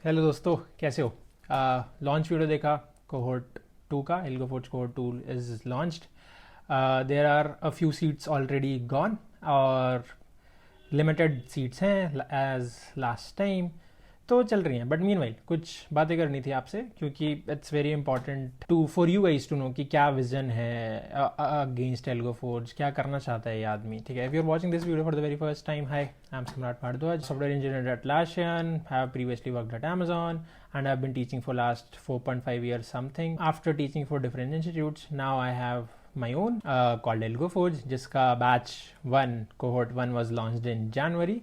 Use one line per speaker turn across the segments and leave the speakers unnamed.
Hello दोस्तों, कैसे हो? लॉन्च वीडियो देखा कोहोर्ट 2 का। Algo Forge cohort 2 is launched. There are a few seats already gone और लिमिटेड सीट्स हैं एज लास्ट टाइम, तो चल रही हैं। बट मीनवाइल कुछ बातें करनी थी आपसे, क्योंकि it's very important to for you guys to know कि क्या विजन है अगेंस्ट एल्गो फोर्ज, क्या करना चाहता है ये आदमी। ठीक है, if you are watching this video for the very first time, hi, I am Samrat Bhardwaj, software engineer at Atlassian, have previously worked at Amazon, and I've been teaching for last 4.5 years something. After teaching for different institutes, now I have my own called ElgoForge, जिसका batch 1 cohort 1 was launched in January,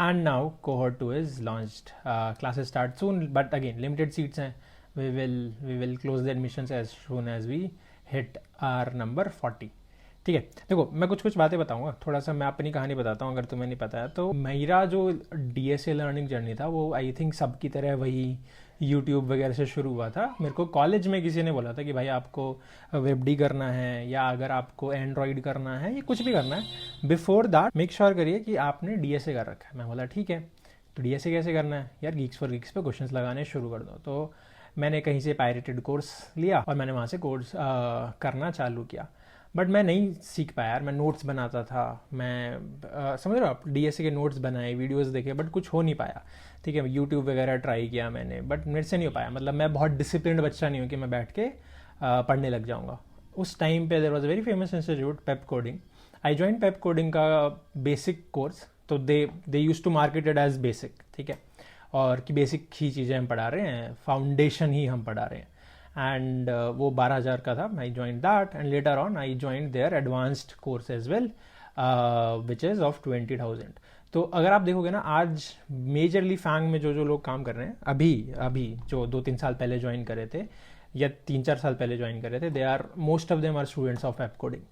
and now cohort 2 is launched. Classes start soon, but again limited seats हैं. We will close the admissions as soon as we hit our number 40. ठीक है, देखो मैं कुछ बातें बताऊंगा, थोड़ा सा मैं अपनी कहानी बताता हूँ अगर तुम्हें नहीं पता है तो। मेरा जो डीएसए लर्निंग जर्नी था वो आई थिंक सबकी तरह वही यूट्यूब वगैरह से शुरू हुआ था। मेरे को कॉलेज में किसी ने बोला था कि भाई आपको वेबडी करना है या अगर आपको एंड्रॉयड करना है या कुछ भी करना है, बिफोर दैट मेक श्योर करिए कि आपने डीएसए कर रखा है। मैं बोला ठीक है, तो डीएसए कैसे करना है यार? गीक्स फॉर गीक्स पे क्वेश्चंस लगाने शुरू कर दो। तो मैंने कहीं से पायरेटेड कोर्स लिया और मैंने वहाँ से कोर्स करना चालू किया। बट मैं नहीं सीख पाया यार, मैं नोट्स बनाता था, मैं समझ रहे हो आप, डीएसए के नोट्स बनाए, वीडियोस देखे, बट कुछ हो नहीं पाया। ठीक है, यूट्यूब वगैरह ट्राई किया मैंने, बट मेरे से नहीं हो पाया। मतलब मैं बहुत डिसिप्लिन्ड बच्चा नहीं हूँ कि मैं बैठ के पढ़ने लग जाऊँगा। उस टाइम पे there was a very famous institute Pepcoding. I join Pep coding का बेसिक कोर्स, तो they use to market it as basic. ठीक है, और कि बेसिक ही चीज़ें हम पढ़ा रहे हैं, फाउंडेशन ही हम पढ़ा रहे हैं। एंड वो 12,000 का था। I join that and later on I join their advanced course as well, which is of 20,000। तो अगर आप देखोगे ना, आज मेजरली फैंग में जो लोग काम कर रहे हैं अभी अभी जो 2-3 साल पहले ज्वाइन करे थे या 3-4 साल पहले ज्वाइन करे थे, they are most of them are students of Pepcoding.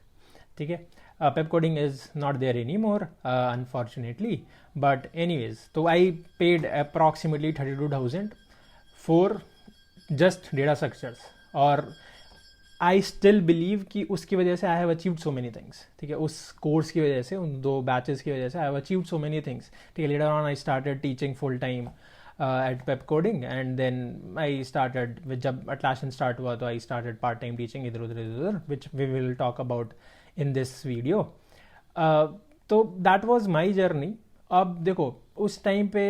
ठीक है, Pepcoding is not there any more unfortunately, but anyways, तो I paid approximately 32,000 for just data structures. और आई स्टिल बिलीव कि उसकी वजह से I have achieved so many things. ठीक है, उस कोर्स की वजह से, उन 2 बैचेस की वजह से I have achieved so many things. ठीक है, later on I started teaching full time at Pepcoding, and then I started, जब Atlassian स्टार्ट हुआ तो I started part time teaching इधर उधर, which we will talk about in this video. तो that was my journey. अब देखो, उस time पे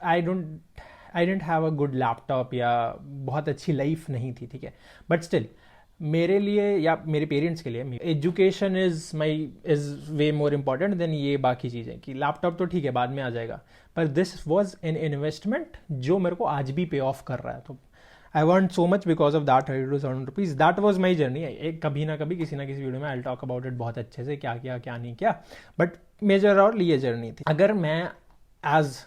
I didn't have a good laptop या बहुत अच्छी लाइफ नहीं थी। ठीक है, बट स्टिल मेरे लिए या मेरे पेरेंट्स के लिए education is way more important than ये बाकी चीज़ें। कि लैपटॉप तो ठीक है बाद में आ जाएगा, पर दिस वॉज एन इन्वेस्टमेंट जो मेरे को आज भी पे ऑफ कर रहा है। तो I want so much because of that 32,000 rupees. That was my journey. एक कभी ना कभी किसी ना किसी वीडियो में आई टॉक अबाउट इट बहुत अच्छे से, क्या किया क्या नहीं किया, बट मेजर और ये जर्नी थी। अगर मैं एज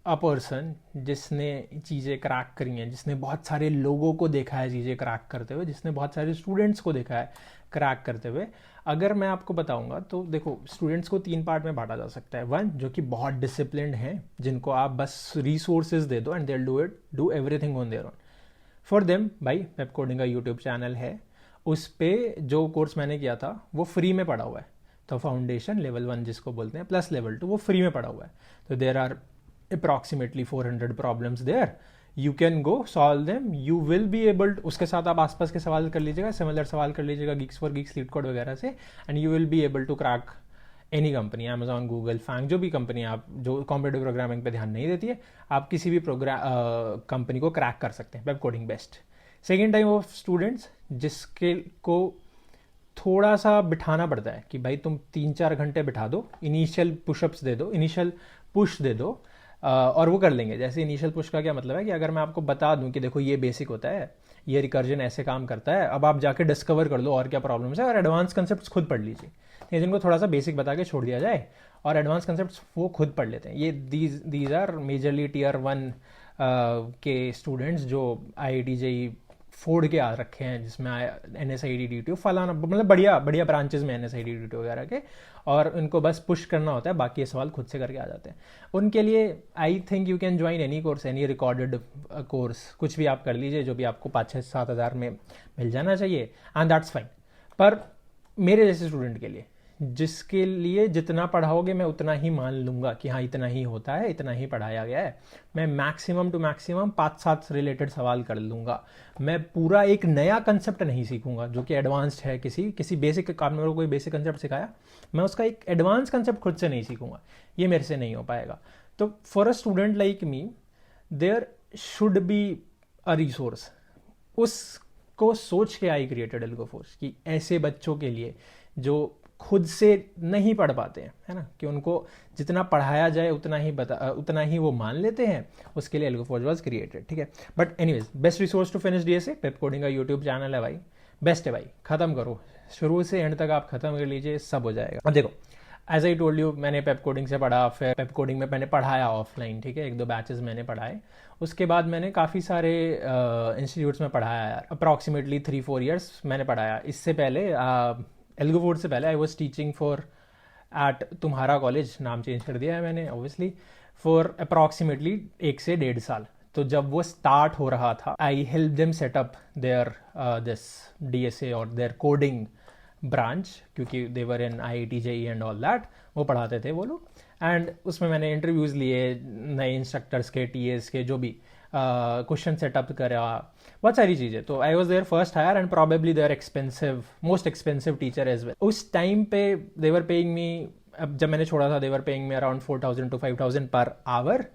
अ पर्सन जिसने चीज़ें क्रैक करी हैं, जिसने बहुत सारे लोगों को देखा है चीज़ें क्रैक करते हुए, जिसने बहुत सारे स्टूडेंट्स को देखा है क्रैक करते हुए, अगर मैं आपको बताऊंगा तो देखो, स्टूडेंट्स को 3 पार्ट में बांटा जा सकता है। 1 जो कि बहुत डिसिप्लिन्ड हैं, जिनको आप बस रिसोर्सेज दे दो and they will do everything on their own. For them भाई पेप कोडिंग का यूट्यूब चैनल है, उस पर जो कोर्स मैंने किया था वो फ्री में पढ़ा हुआ है। तो फाउंडेशन लेवल 1 जिसको बोलते हैं प्लस लेवल 2, वो फ्री में पढ़ा हुआ है। तो there are approximately 400 problems there, you can go solve them, you will be able to, उसके साथ आप आसपास के सवाल कर लीजिएगा, सिमिलर सवाल कर लीजिएगा geeks for geeks leet code वगैरह से, and you will be able to crack any company, Amazon, Google, FAANG, जो भी कंपनी आप जो कॉम्पिटिटिव प्रोग्रामिंग पे ध्यान नहीं देती है, आप किसी भी कंपनी को क्रैक कर सकते हैं। Web coding best. Second type of students जिसके को थोड़ा सा बिठाना पड़ता है कि भाई तुम 3-4 घंटे बिठा दो, इनिशियल पुशअप्स दे दो, इनिशियल पुश दे दो, और वो कर लेंगे। जैसे इनिशियल पुश का क्या मतलब है कि अगर मैं आपको बता दूं कि देखो ये बेसिक होता है, ये रिकर्जन ऐसे काम करता है, अब आप जाके डिस्कवर कर लो और क्या प्रॉब्लम्स है, और एडवांस कंसेप्ट खुद पढ़ लीजिए। जिनको थोड़ा सा बेसिक बता के छोड़ दिया जाए और एडवांस कंसेप्ट वो खुद पढ़ लेते हैं। ये दीज आर मेजरली टियर 1 के स्टूडेंट्स जो IIT JEE फोड़ के आ रखे हैं, जिसमें NSID DTO फलाना, मतलब बढ़िया बढ़िया ब्रांचेस में NSID DTO वगैरह के, और उनको बस पुश करना होता है, बाकी ये सवाल खुद से करके आ जाते हैं। उनके लिए I think you can join any course, any recorded course, कुछ भी आप कर लीजिए जो भी आपको 5-6-7 हज़ार में मिल जाना चाहिए, एंड दैट्स फाइन। पर मेरे जैसे स्टूडेंट के लिए जिसके लिए जितना पढ़ाओगे मैं उतना ही मान लूँगा कि हाँ इतना ही होता है, इतना ही पढ़ाया गया है। मैं मैक्सिमम टू मैक्सिमम 5-7 रिलेटेड सवाल कर लूँगा। मैं पूरा एक नया कंसेप्ट नहीं सीखूंगा जो कि एडवांस्ड है। किसी बेसिक काम में कोई बेसिक कंसेप्ट सिखाया, मैं उसका एक एडवांस कंसेप्ट खुद से नहीं सीखूंगा, ये मेरे से नहीं हो पाएगा। तो for a student like me there should be a resource. उसको सोच के आई क्रिएटेड एल्गोफोर्स कि ऐसे बच्चों के लिए जो खुद से नहीं पढ़ पाते हैं, है ना, कि उनको जितना पढ़ाया जाए उतना ही वो मान लेते हैं, उसके लिए एल्गोफोर्स वाज क्रिएटेड। ठीक है, but anyways best resource to finish DSA पेप कोडिंग का यूट्यूब चैनल है भाई, बेस्ट है भाई। खत्म करो, शुरू से एंड तक आप खत्म कर लीजिए, सब हो जाएगा। अब देखो, एज आई टोल्ड यू, मैंने पेप कोडिंग से पढ़ा, फिर पेप कोडिंग में मैंने पढ़ाया ऑफलाइन, ठीक है, 1-2 बैचेस मैंने पढ़ाए। उसके बाद मैंने काफ़ी सारे इंस्टीट्यूट्स में पढ़ाया यार, अप्रॉक्सीमेटली 3-4 ईयर्स मैंने पढ़ाया। इससे पहले एल्गोफोर्स से पहले I was teaching for at तुम्हारा कॉलेज, नाम चेंज कर दिया है मैंने ऑब्वियसली, फॉर अप्रॉक्सीमेटली 1 से 1.5 साल। तो जब वो स्टार्ट हो रहा था, I help them setup their this DSA और देयर कोडिंग ब्रांच, क्योंकि they were in IIT JEE and all that, वो पढ़ाते थे वो लोग। एंड उसमें मैंने इंटरव्यूज़ लिए नए इंस्ट्रक्टर्स के, TAs के, जो भी क्वेश्चन सेटअप करा, बहुत सारी चीज़ें। तो I was their first hire and probably their expensive, most expensive teacher as well. उस टाइम पे दे वर पेइंग मी, अब जब मैंने छोड़ा था, they were paying me around 4,000 to 5,000 per hour.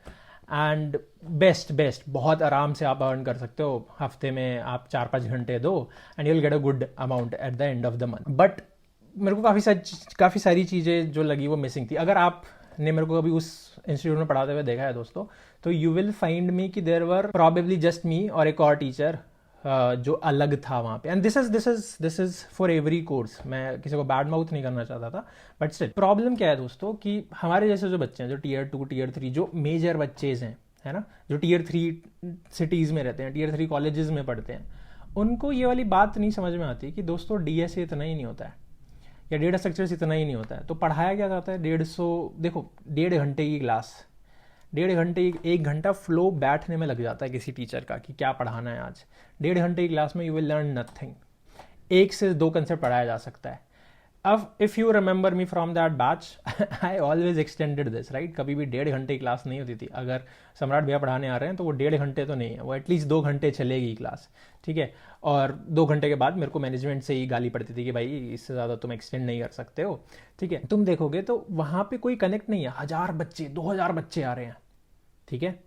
And best बहुत आराम से आप अर्न कर सकते हो, हफ्ते में आप 4-5 घंटे दो and you will get a good amount at the end of the month. But मेरे को काफ़ी सारी चीज़ें जो लगी वो मिसिंग थी। अगर आपने मेरे को कभी उस इंस्टीट्यूट में पढ़ाते हुए देखा है दोस्तों, तो यू विल फाइंड मी कि देयर वर प्रॉबेबली जस्ट मी और एक और टीचर जो अलग था वहाँ पे। And this is for every course. मैं किसी को बैड माउथ नहीं करना चाहता था, बट स्टिल प्रॉब्लम क्या है दोस्तों कि हमारे जैसे जो बच्चे हैं, जो Tier 2 Tier 3 जो मेजर बच्चेज हैं, है ना, जो Tier 3 सिटीज़ में रहते हैं, Tier 3 कॉलेजेस में पढ़ते हैं, उनको ये वाली बात नहीं समझ में आती कि दोस्तों डीएसए इतना ही नहीं होता है, या डेटा स्ट्रक्चर्स इतना ही नहीं होता है। तो पढ़ाया क्या जाता है 150, देखो 1.5 घंटे की क्लास, 1.5 घंटे, 1 घंटा फ्लो बैठने में लग जाता है किसी टीचर का कि क्या पढ़ाना है आज। 1.5 घंटे की क्लास में यू विल लर्न नथिंग। 1 से 2 कंसेप्ट पढ़ाया जा सकता है। अब if you remember me from that batch, I always extended this, right. कभी भी 1.5 घंटे की क्लास नहीं होती थी। अगर सम्राट भैया पढ़ाने आ रहे हैं तो वो 1.5 घंटे तो नहीं है, वो एटलीस्ट 2 घंटे चलेगी क्लास, ठीक है। और 2 घंटे के बाद मेरे को मैनेजमेंट से ही गाली पड़ती थी कि भाई इससे ज़्यादा तुम एक्सटेंड नहीं कर सकते हो, ठीक है। तुम देखोगे तो वहाँ पे कोई कनेक्ट नहीं है, 1000 बच्चे 2000 बच्चे आ रहे हैं, ठीक है।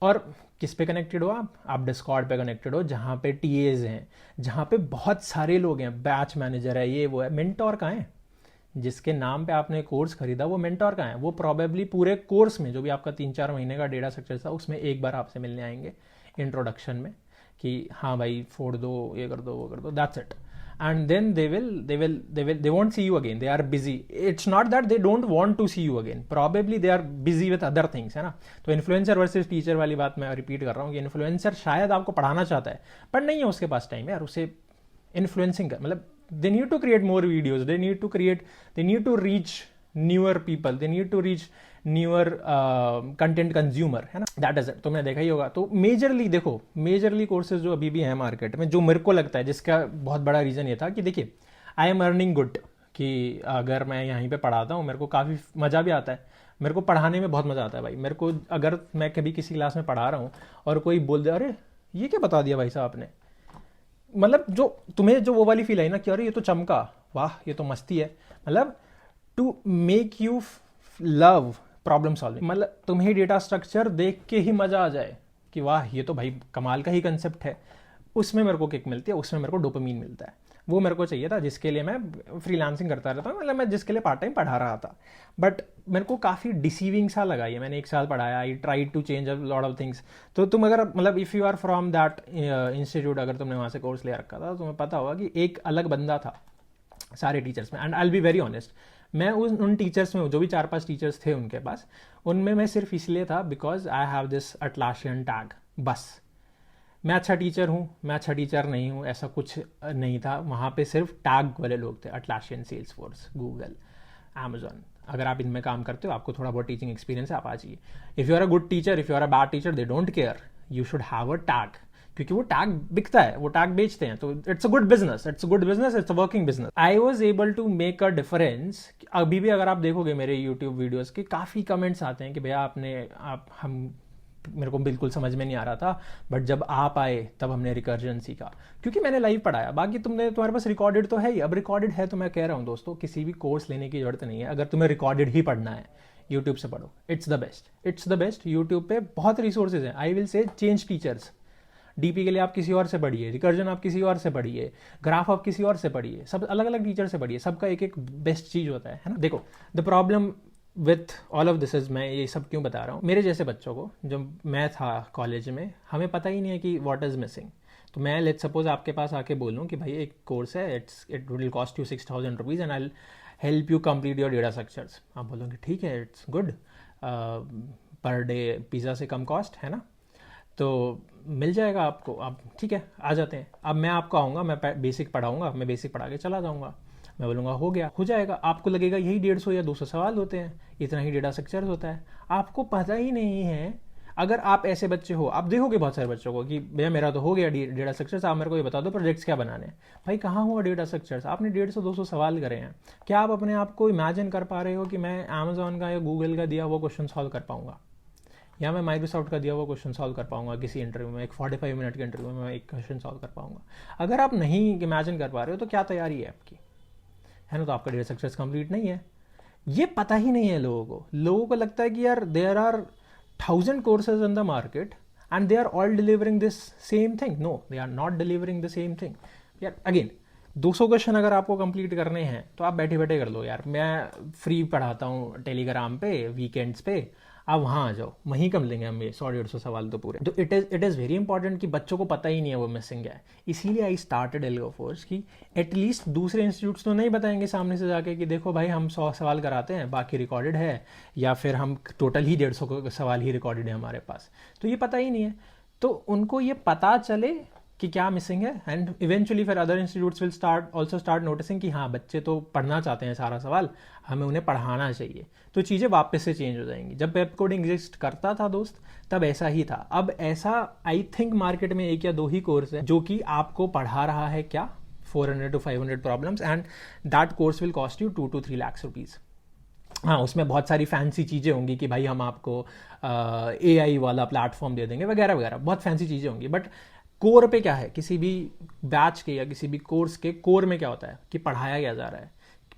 और किस पे कनेक्टेड हो आप डिस्कॉर्ड पे कनेक्टेड हो, जहाँ पे TAs हैं, जहाँ पे बहुत सारे लोग हैं, बैच मैनेजर है, ये वो है। मेंटोर कहाँ है? जिसके नाम पे आपने कोर्स खरीदा वो मेंटोर कहाँ है? वो प्रॉबेबली पूरे कोर्स में जो भी आपका 3-4 महीने का डेटा स्ट्रक्चर था उसमें एक बार आपसे मिलने आएंगे इंट्रोडक्शन में कि हाँ भाई फोड़ दो, ये कर दो, वो कर दो, that's it. and then they won't see you again. They are busy. It's not that they don't want to see you again, probably they are busy with other things, है ना। तो इन्फ्लुएंसर वर्सेस टीचर वाली बात मैं repeat कर रहा हूँ कि इन्फ्लुएंसर शायद आपको पढ़ाना चाहता है पर नहीं है उसके पास टाइम यार उसे इन्फ्लुएंसिंग का, मतलब they need to create more videos, they need to reach newer people, they need to reach newer content consumer, है ना, दैट इज इट। तुमने देखा ही होगा। तो मेजरली कोर्सेज जो अभी भी हैं मार्केट में, जो मेरे को लगता है जिसका बहुत बड़ा रीज़न ये था कि देखिए आई एम अर्निंग गुड, कि अगर मैं यहीं पे पढ़ाता हूँ मेरे को काफ़ी मज़ा भी आता है, मेरे को पढ़ाने में बहुत मज़ा आता है भाई। मेरे को अगर मैं कभी किसी क्लास में पढ़ा रहा हूँ और कोई बोल दे अरे ये क्या बता दिया भाई साहब आपने, मतलब जो तुम्हें जो वो वाली फील आई ना कि अरे ये तो चमका, वाह ये तो मस्ती है, मतलब to make you love problem solving, मतलब तुम्हें डेटा स्ट्रक्चर देख के ही मजा आ जाए कि वाह ये तो भाई कमाल का ही कंसेप्ट है, उसमें मेरे को किक मिलती है, उसमें मेरे को डोपामीन मिलता है। वो मेरे को चाहिए था जिसके लिए मैं फ्रीलांसिंग करता रहता हूँ, मतलब मैं जिसके लिए पार्ट टाइम पढ़ा रहा था। बट मेरे को काफ़ी डिसीविंग सा लगा ये, मैंने 1 साल पढ़ाया, I try to change a lot of things. तो तुम अगर मतलब if you are from that institute, अगर तुमने वहाँ से कोर्स ले रखा था तो तुम्हें पता होगा कि एक अलग बंदा था सारे टीचर्स में। And I will be very honest, मैं उन टीचर्स में जो भी 4-5 टीचर्स थे उनके पास, उनमें मैं सिर्फ इसलिए था because I have this Atlassian tag, बस। मैं अच्छा टीचर हूँ, मैं अच्छा टीचर नहीं हूँ, ऐसा कुछ नहीं था वहाँ पे। सिर्फ टैग वाले लोग थे, अटलाशियन, सेल्सफोर्स, गूगल, अमेजॉन। अगर आप इनमें काम करते हो, आपको थोड़ा बहुत टीचिंग एक्सपीरियंस है, आप आ जाइए। If you are a good teacher, if you are a bad teacher, they don't care, you should have a tag क्योंकि वो टैग बिकता है, वो टैग बेचते हैं, तो it's a good business, it's a good business, it's a working business. I was able to make a difference. अभी भी अगर आप देखोगे मेरे यूट्यूब वीडियोस के काफ़ी कमेंट्स आते हैं कि भैया हम मेरे को बिल्कुल समझ में नहीं आ रहा था, बट जब आप आए तब हमने रिकर्जन सीखा, क्योंकि मैंने लाइव पढ़ाया। बाकी तुम्हारे पास रिकॉर्डेड तो है ही, अब रिकॉर्डेड है तो मैं कह रहा हूँ दोस्तों, किसी भी कोर्स लेने की जरूरत नहीं है। अगर तुम्हें रिकॉर्डेड ही पढ़ना है, यूट्यूब से पढ़ो, it's the best, it's the best. YouTube पे बहुत रिसोर्सेज हैं। I will say change teachers. DP के लिए आप किसी और से पढ़िए, रिकर्जन आप किसी और से पढ़िए, ग्राफ आप किसी और से पढ़िए, सब अलग अलग टीचर से पढ़िए, सबका एक एक बेस्ट चीज़ होता है ना। देखो, the problem with all of this is, मैं ये सब क्यों बता रहा हूँ, मेरे जैसे बच्चों को, जब मैं था कॉलेज में, हमें पता ही नहीं है कि व्हाट इज मिसिंग। तो मैं लेट्स सपोज आपके पास आके बोलूँ कि भाई एक कोर्स है, it will cost you 6,000 rupees and I help you complete your data structures. आप बोलोगे ठीक है, it's good, per day pizza से कम कॉस्ट है ना, तो मिल जाएगा आपको। आप ठीक है, आ जाते हैं। अब मैं आपको आऊँगा, मैं बेसिक पढ़ाऊँगा, मैं बेसिक पढ़ा के चला जाऊँगा, मैं बोलूँगा हो गया, हो जाएगा। आपको लगेगा यही 150 या 200 सवाल होते हैं, इतना ही डेटा स्ट्रक्चर्स होता है। आपको पता ही नहीं है। अगर आप ऐसे बच्चे हो, आप देखोगे बहुत सारे बच्चों को कि भैया मेरा तो हो गया डेटा स्ट्रक्चर्स, आप मेरे को ये बता दो प्रोजेक्ट्स क्या बनाने हैं। भाई कहाँ हुआ डेटा स्ट्रक्चर्स? आपने 150-200 सवाल करे हैं। क्या आप अपने आप को इमेजिन कर पा रहे हो कि मैं अमेजोन का या गूगल का दिया हुआ क्वेश्चन सॉल्व कर पाऊंगा, या मैं माइक्रोसॉफ्ट का दिया हुआ क्वेश्चन सॉल्व कर पाऊंगा किसी इंटरव्यू में, एक 45 मिनट के इंटरव्यू में मैं एक क्वेश्चन सॉल्व कर पाऊंगा? अगर आप नहीं इमेजिन कर पा रहे हो तो क्या तैयारी है आपकी, है ना? तो आपका डेटा स्ट्रक्चर्स कंप्लीट नहीं है। ये पता ही नहीं है लोगों को लगता है कि यार there are 1000 courses in the market and they are all delivering this same thing. No, they are not delivering the same thing. यार अगेन 200 क्वेश्चन अगर आपको कंप्लीट करने हैं तो आप बैठे बैठे कर लो यार। मैं फ्री पढ़ाता हूँ टेलीग्राम पे, वीकेंड्स पे, आप वहाँ आ जाओ, वहीं कम लेंगे हम ये 100-150 सवाल तो पूरे। तो इट इज़ वेरी इंपॉर्टेंट कि बच्चों को पता ही नहीं है वो मिसिंग है। इसीलिए आई स्टार्टेड एल्गोफोर्स कि एटलीस्ट दूसरे इंस्टीट्यूट्स तो नहीं बताएंगे सामने से जाके कि देखो भाई हम 100 सवाल कराते हैं, बाकी रिकॉर्डेड है, या फिर हम टोटल ही 150 सवाल ही रिकॉर्डेड है हमारे पास, तो ये पता ही नहीं है। तो उनको ये पता चले कि क्या मिसिंग है, एंड इवेंचुअली फिर other institutes will start noticing कि हाँ बच्चे तो पढ़ना चाहते हैं सारा सवाल, हमें उन्हें पढ़ाना चाहिए, तो चीज़ें वापस से चेंज हो जाएंगी। जब वेब कोडिंग एग्जिस्ट करता था दोस्त, तब ऐसा ही था। अब ऐसा आई थिंक मार्केट में 1 या 2 ही कोर्स है जो कि आपको पढ़ा रहा है क्या, 400 to 500 problems, and that course will cost you 2 to 3 lakh rupees. हाँ, उसमें बहुत सारी फैंसी चीज़ें होंगी कि भाई हम आपको AI वाला प्लेटफॉर्म दे देंगे वगैरह वगैरह, बहुत फैंसी चीज़ें होंगी। बट कोर पे क्या है, किसी भी बैच के या किसी भी कोर्स के कोर में क्या होता है कि पढ़ाया क्या जा रहा है,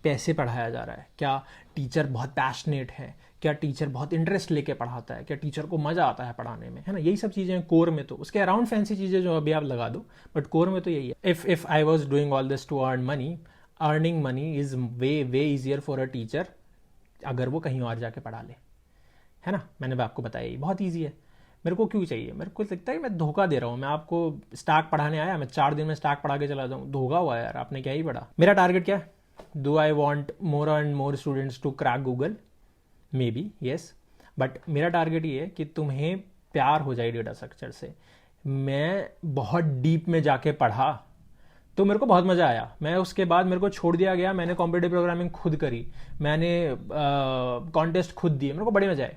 कैसे पढ़ाया जा रहा है, क्या टीचर बहुत पैशनेट है, क्या टीचर बहुत इंटरेस्ट लेके पढ़ाता है, क्या टीचर को मज़ा आता है पढ़ाने में, है ना? यही सब चीज़ें कोर में। तो उसके अराउंड फैंसी चीज़ें जो अभी आप लगा दो, बट कोर में तो यही है। If I was doing all this to earn money, earning money is way easier for a teacher अगर वो कहीं और जाके पढ़ा ले, है ना? मैंने आपको बताया ये बहुत ईजी है। मेरे को क्यों चाहिए? मेरे को लगता है मैं धोखा दे रहा हूँ। मैं आपको स्टैक पढ़ाने आया, मैं 4 दिन में स्टैक पढ़ा के चला जाऊँ, धोखा हुआ यार, आपने क्या ही पढ़ा। मेरा टारगेट क्या है? Do I want more and more students to crack Google? Maybe yes, but मेरा टारगेट ये है कि तुम्हें प्यार हो जाए डेटा स्ट्रक्चर से। मैं बहुत डीप में जाके पढ़ा तो मेरे को बहुत मज़ा आया। मैं उसके बाद मेरे को छोड़ दिया गया, मैंने कॉम्पिटिटिव प्रोग्रामिंग खुद करी, मैंने कॉन्टेस्ट खुद दिए, मेरे को बड़े मज़ा आए।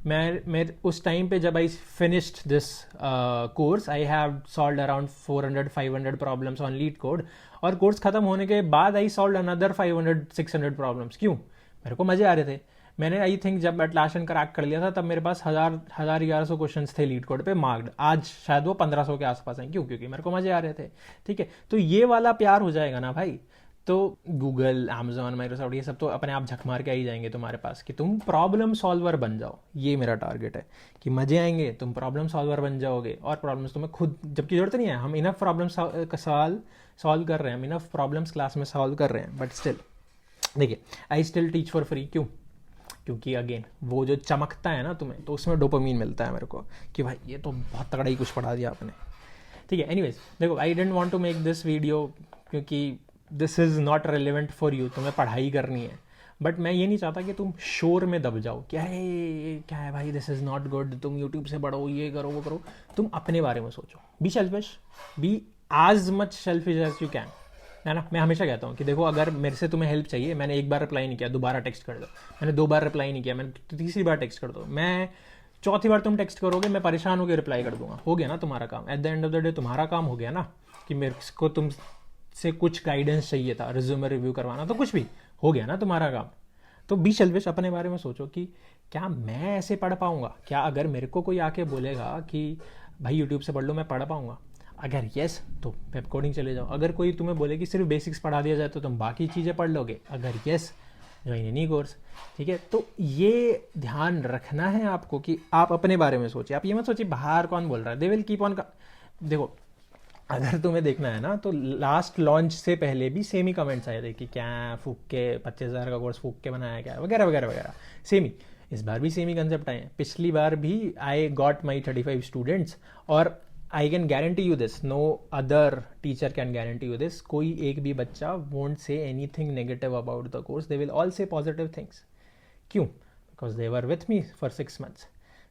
मैं उस टाइम पे जब I finished this course, I have solved around 400-500 problems on leet code, और कोर्स खत्म होने के बाद आई सॉल्व्ड अनदर 500-600 प्रॉब्लम्स। क्यों? मेरे को मजे आ रहे थे। मैंने आई थिंक जब एटलासियन क्रैक कर लिया था तब मेरे पास 1100 क्वेश्चन थे लीड कोड पे मार्क्ड। आज शायद वो 1500 के आसपास हैं। क्यों? क्योंकि मेरे को मजे आ रहे थे। ठीक है, तो ये वाला प्यार हो जाएगा ना भाई, तो गूगल, अमेजोन, माइक्रोसॉफ्ट ये सब तो अपने आप झक मार के आ ही जाएंगे तुम्हारे पास कि तुम प्रॉब्लम सॉल्वर बन जाओ। ये मेरा टारगेट है कि मजे आएंगे, तुम प्रॉब्लम सॉल्वर बन जाओगे, और प्रॉब्लम्स तुम्हें खुद, जबकि जरूरत नहीं है, हम इनफ प्रॉब्लम्स का सवाल सॉल्व कर रहे हैं, हम इनफ प्रॉब्लम्स क्लास में सॉल्व कर रहे हैं, बट स्टिल देखिए I still teach for free. क्यों? क्योंकि अगेन वो जो चमकता है ना तुम्हें, तो उसमें डोपामीन मिलता है मेरे को कि भाई ये तो बहुत तगड़ा ही कुछ पढ़ा दिया आपने। ठीक है, एनीवेज देखो, I didn't want to make this video क्योंकि this is not relevant for you, तुम्हें पढ़ाई करनी है, बट मैं ये नहीं चाहता कि तुम शोर में दब जाओ, क्या है भाई, दिस इज़ नॉट गुड, तुम यूट्यूब से पढ़ो, ये करो वो करो। तुम अपने बारे में सोचो, be selfish, be as much selfish as you can, है ना? मैं हमेशा कहता हूँ कि देखो, अगर मेरे से तुम्हें हेल्प चाहिए, मैंने एक बार रिप्लाई नहीं किया, दोबारा टेक्स्ट कर दो, मैंने 2 बार रिप्लाई नहीं किया, मैंने तीसरी बार टेक्स्ट कर दो, मैं चौथी बार तुम टेक्स्ट करोगे, मैं परेशान होकर रिप्लाई कर दूंगा। हो गया ना तुम्हारा काम, at the end of the day तुम्हारा काम हो गया ना, कि मेरे को तुमसे कुछ गाइडेंस चाहिए था, रिज्यूमे रिव्यू करवाना, तो कुछ भी हो गया ना तुम्हारा काम। तो बी सेल्फिश, अपने बारे में सोचो कि क्या मैं ऐसे पढ़ पाऊंगा, क्या अगर मेरे को कोई आके बोलेगा कि भाई यूट्यूब से पढ़ लो, मैं पढ़ पाऊंगा? अगर यस तो वेब कोडिंग चले जाओ। अगर कोई तुम्हें बोले कि सिर्फ बेसिक्स पढ़ा दिया जाए तो तुम बाकी चीज़ें पढ़ लोगे, अगर यस ज्वाइन एनी कोर्स। ठीक है, तो ये ध्यान रखना है आपको कि आप अपने बारे में सोचिए। आप ये मत सोचिए बाहर कौन बोल रहा है, दे विल कीप ऑन। देखो, अगर तुम्हें देखना है ना तो लास्ट लॉन्च से पहले भी सेम ही कमेंट्स आए थे कि क्या फूक के 25,000 का कोर्स फूक के बनाया गया वगैरह वगैरह वगैरह, सेम ही। इस बार भी सेम ही कंसेप्ट आए हैं। पिछली बार भी आई गॉट माई 35 स्टूडेंट्स, और I can guarantee you this, no other teacher can guarantee you this, कोई एक भी बच्चा won't say anything negative about the course, they will all say positive things. क्यों? Because they were with me for 6 months।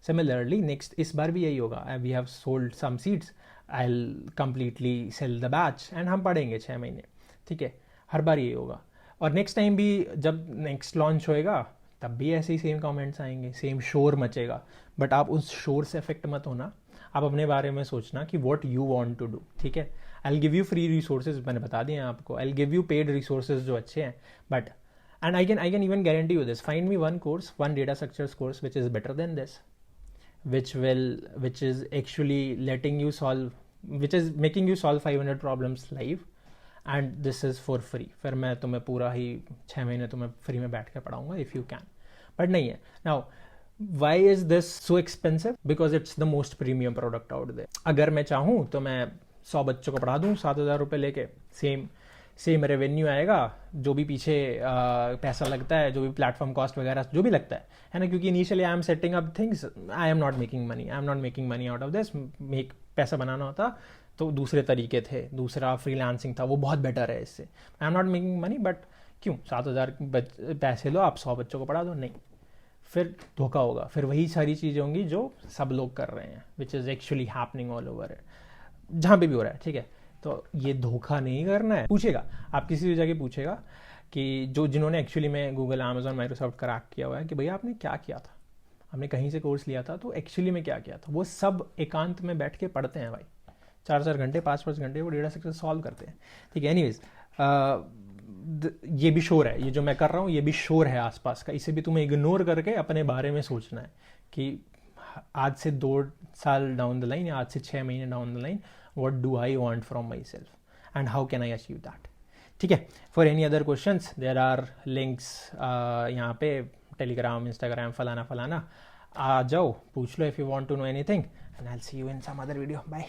Similarly next, इस बार भी यही होगा। We have sold some seats, I will completely sell the batch and हम पढ़ेंगे 6 महीने। ठीक है, हर बार यही होगा। और नेक्स्ट टाइम भी जब नेक्स्ट लॉन्च होएगा तब भी ऐसे ही सेम कमेंट्स आएंगे, सेम शोर मचेगा। बट आप उस शोर से अफेक्ट मत होना, आप अपने बारे में सोचना कि what you want to do. ठीक है, I will give you free resources, मैंने बता दिए आपको, I will give you paid resources जो अच्छे हैं, but and I can even guarantee you this, find me one course, one data structures course which is better than this, which is actually letting you solve, which is making you solve 500 problems live, and this is for free। फिर मैं तुम्हें पूरा ही 6 महीने तुम्हें free में बैठ के पढ़ाऊंगा if you can, बट नहीं है। now why is this so expensive? because it's the most premium product out there। अगर मैं चाहूँ तो मैं 100 बच्चों को पढ़ा दूँ 7,000 रुपये लेके, सेम रेवेन्यू आएगा, जो भी पीछे पैसा लगता है, जो भी प्लेटफॉर्म कॉस्ट वगैरह जो भी लगता है ना, क्योंकि initially I am setting up things, I am not making money out of this. पैसा बनाना होता तो दूसरे तरीके थे, दूसरा फ्रीलांसिंग था, वो बहुत बेटर है इससे। I am not making money, but क्यों 7,000 पैसे लो, आप 100 बच्चों को पढ़ा दो, नहीं, फिर धोखा होगा। फिर वही सारी चीज़ें होंगी जो सब लोग कर रहे हैं, which is actually happening all over है, जहाँ पे भी हो रहा है। ठीक है, तो ये धोखा नहीं करना है। पूछेगा, आप किसी भी जगह पूछेगा कि जिन्होंने एक्चुअली में गूगल, अमेजोन, माइक्रोसॉफ्ट क्रैक किया हुआ है कि भैया आपने क्या किया था, हमने कहीं से कोर्स लिया था तो एक्चुअली में क्या किया था, वो सब एकांत में बैठ के पढ़ते हैं भाई, 4-4 घंटे 5-5 घंटे वो डेटा स्ट्रक्चर सॉल्व करते हैं। ठीक है, एनीवेज, ये भी शोर है, ये जो मैं कर रहा हूँ ये भी शोर है आसपास का, इसे भी तुम्हें इग्नोर करके अपने बारे में सोचना है कि आज से 2 साल डाउन द लाइन या आज से 6 महीने down the line, what do I want from myself and how can I achieve that। ठीक है, for any other questions there are links यहाँ पे टेलीग्राम, इंस्टाग्राम, फलाना फलाना, आ जाओ पूछ लो if you want to know anything and I'll see you in some other video। Bye।